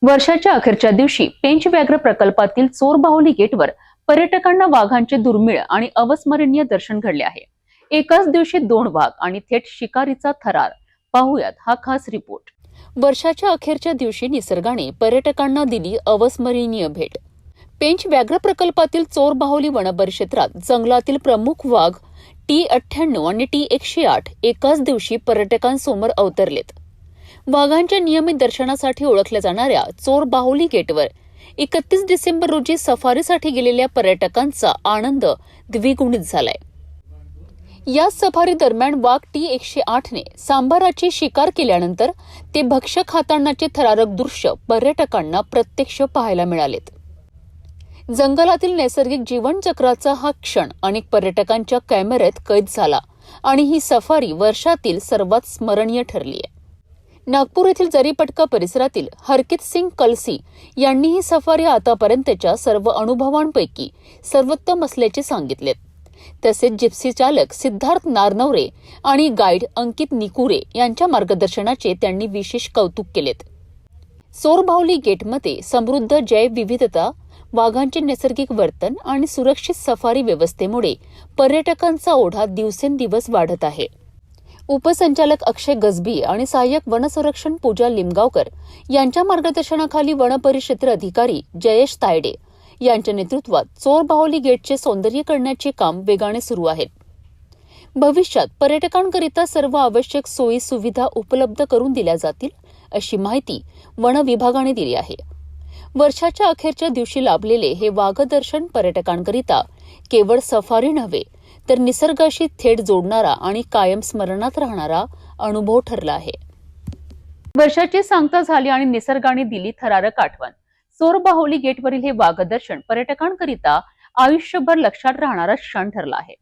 वर्षाच्या अखेरच्या दिवशी पेंच व्याघ्र प्रकल्पातील चोर बाहुली गेटवर पर्यटकांना वाघांचे दुर्मिळ आणि अविस्मरणीय दर्शन घडले आहे। एकाच दिवशी 2 वाघ आणि थेट शिकारीचा थरार, पाहुयात हा खास रिपोर्ट। वर्षाच्या अखेरच्या दिवशी निसर्गाने पर्यटकांना दिली अविस्मरणीय भेट। पेंच व्याघ्र प्रकल्पातील चोर बाहुली वनपरिक्षेत्रात जंगलातील प्रमुख वाघ T98 आणि T108 एकाच दिवशी पर्यटकांसमोर अवतरलेत। वाघांच्या नियमित दर्शनासाठी ओळखल्या जाणाऱ्या चोर बाहुली गेटवर 31 डिसेंबर रोजी सफारीसाठी गेलेल्या पर्यटकांचा आनंद द्विगुणित झालाय। या सफारी दरम्यान वाघ T108 ने सांबाराची शिकार केल्यानंतर ते भक्ष्य खातानाचे थरारक दृश्य पर्यटकांना प्रत्यक्ष पाहायला मिळालेत। जंगलातील नैसर्गिक जीवनचक्राचा हा क्षण अनेक पर्यटकांच्या कॅमेऱ्यात कैद झाला आणि ही सफारी वर्षातील सर्वात स्मरणीय ठरली आहे। नागपूर येथील जरीपटका परिसरातील हरकित सिंग कलसी यांनी ही सफारी आतापर्यंतच्या सर्व अनुभवांपैकी सर्वोत्तम असल्याचे सांगितले। तसेच जिप्सी चालक सिद्धार्थ नारनवरे आणि गाईड अंकित निकुरे यांच्या मार्गदर्शनाचे त्यांनी विशेष कौतुक केलेत। चोर बाहुली गेटमध्ये समृद्ध जैवविविधता, वाघांचे नैसर्गिक वर्तन आणि सुरक्षित सफारी व्यवस्थेमुळे पर्यटकांचा ओढा दिवसेंदिवस वाढत आहे। उपसंचालक अक्षय गजबी आणि सहाय्यक वनसंरक्षण पूजा लिमगावकर यांच्या मार्गदर्शनाखाली वनपरिक्षेत्र अधिकारी जयेश तायडे यांच्या नेतृत्वात चोर बाहुली गेटचे सौंदर्यीकरणाचे काम वेगाने सुरू आहे। भविष्यात पर्यटकांकरिता सर्व आवश्यक सोयी सुविधा उपलब्ध करून दिल्या जातील अशी माहिती वन विभागाने दिली आहे। वर्षाच्या अखेरच्या दिवशी लाभलेले हे वाघदर्शन पर्यटकांकरिता केवळ सफारी नव्हे तर निसर्गाशी थेट जोडणारा आणि कायम स्मरणात राहणारा अनुभव ठरला आहे। वर्षाची सांगता झाली आणि निसर्गाने दिली थरारक आठवण। चोर बाहुली गेटवरील हे वाघदर्शन पर्यटकांकरिता आयुष्यभर लक्षात राहणारा क्षण ठरला आहे।